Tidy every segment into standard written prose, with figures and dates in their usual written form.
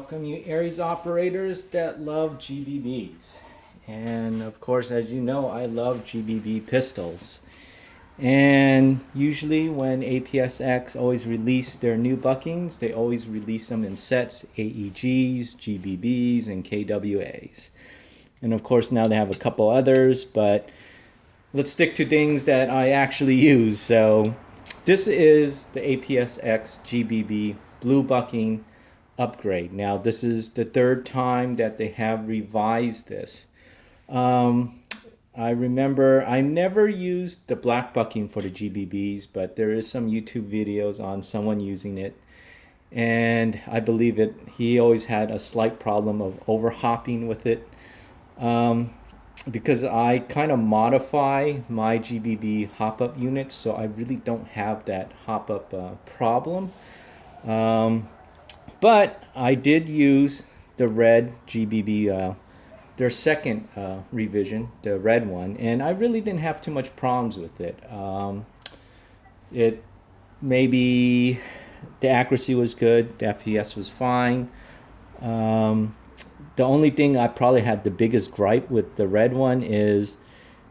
welcome you Aries operators that love GBBs. And of course, as you know, I love GBB pistols. And usually when APS-X always release their new buckings, they always release them in sets, AEGs, GBBs, and KWAs. And of course now they have a couple others, but let's stick to things that I actually use. So this is the APS-X GBB Blue Bucking Upgrade. Now this is the third time that they have revised this. I remember I never used the black bucking for the GBBs, but there is some YouTube videos on someone using it, and I believe he always had a slight problem of over hopping with it, because I kind of modify my GBB hop up units, so I really don't have that hop up problem. But I did use the red GBB, their second revision, the red one, and I really didn't have too much problems with it. It maybe the accuracy was good, the FPS was fine. The only thing I probably had the biggest gripe with the red one is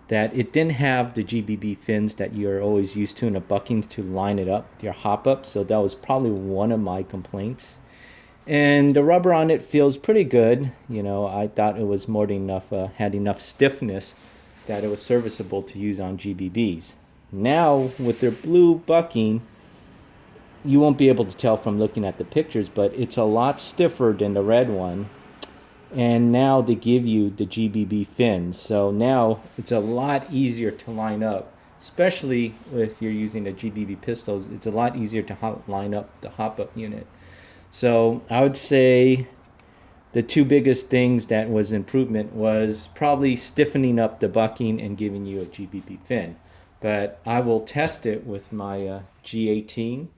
that it didn't have the GBB fins that you're always used to in the buckings to line it up with your hop up, so that was probably one of my complaints. And the rubber on it feels pretty good. You know, I thought it was more than enough, had enough stiffness that it was serviceable to use on GBBs. Now with their blue bucking, you won't be able to tell from looking at the pictures, but it's a lot stiffer than the red one. And now they give you the GBB fins, so now it's a lot easier to line up, especially if you're using the GBB pistols. It's a lot easier to line up the hop up unit. So I would say the two biggest things that was improvement was probably stiffening up the bucking and giving you a GBB fin. But I will test it with my G18,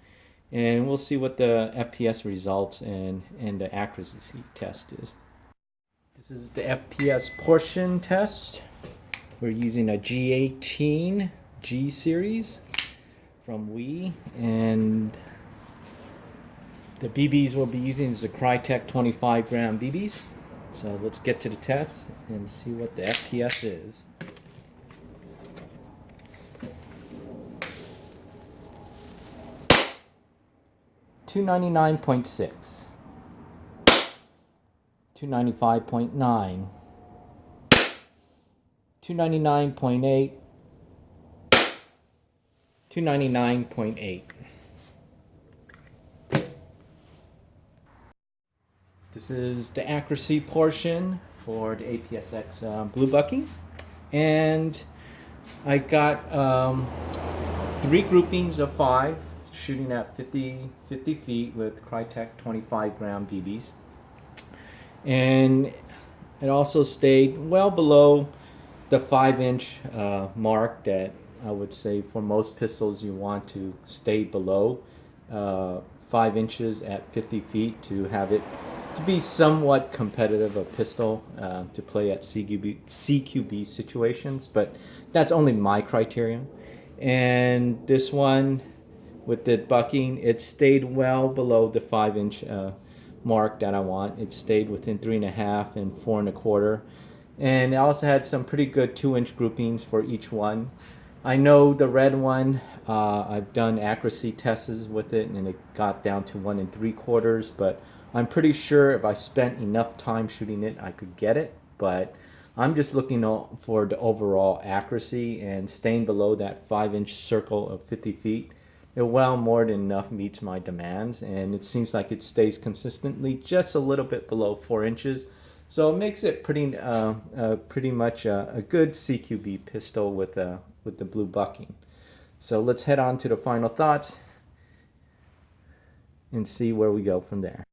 and we'll see what the FPS results and the accuracy test is. This is the FPS portion test. We're using a G18 G series from Wii, and the BBs we'll be using is the Crytek 25 gram BBs. So let's get to the test and see what the FPS is. $299.6, $295.9, $299.8, $299.8. This is the accuracy portion for the APS-X blue bucking, and I got 3 groupings of 5 shooting at 50 feet with Crytek 25 gram BBs, and it also stayed well below the 5-inch mark that I would say for most pistols you want to stay below 5 inches at 50 feet to have it to be somewhat competitive a pistol to play at CQB situations, but that's only my criterion. And this one with the bucking, it stayed well below the 5-inch mark that I want. It stayed within 3.5 and 4.25, and it also had some pretty good 2-inch groupings for each one. I know the red one, I've done accuracy tests with it and it got down to 1 3/4, but I'm pretty sure if I spent enough time shooting it, I could get it. But I'm just looking for the overall accuracy, and staying below that 5-inch circle of 50 feet, it well more than enough meets my demands, and it seems like it stays consistently just a little bit below 4 inches. So it makes it pretty much a good CQB pistol with the blue bucking. So let's head on to the final thoughts and see where we go from there.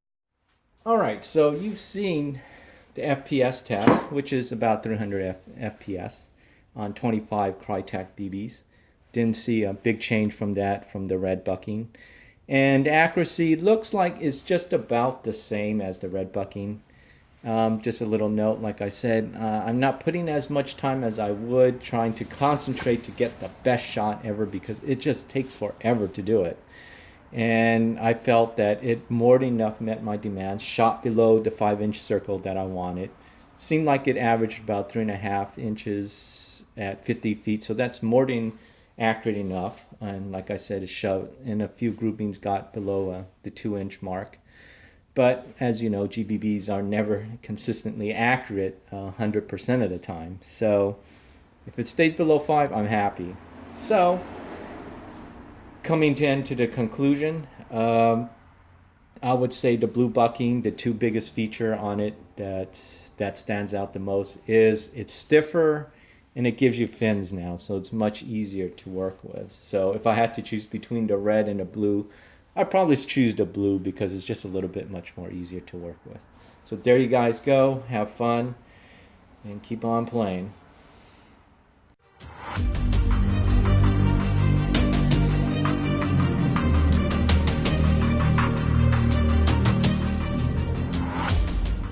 Alright, so you've seen the FPS test, which is about 300 FPS on 25 Crytek BBs. Didn't see a big change from that from the red bucking. And accuracy looks like it's just about the same as the red bucking. Just a little note, like I said, I'm not putting as much time as I would trying to concentrate to get the best shot ever, because it just takes forever to do it. and I felt that it more than enough met my demands. Shot below the 5-inch circle that I wanted. Seemed like it averaged about 3.5 inches at 50 feet, so that's more than accurate enough. And like I said, it showed, and a few groupings got below the 2-inch mark. But as you know, GBBs are never consistently accurate 100% of the time. So if it stays below 5, I'm happy. So coming to the conclusion, I would say the blue bucking, the two biggest feature on it that stands out the most is it's stiffer and it gives you fins now, so it's much easier to work with. So if I had to choose between the red and the blue, I'd probably choose the blue because it's just a little bit much more easier to work with. So there you guys go. Have fun and keep on playing.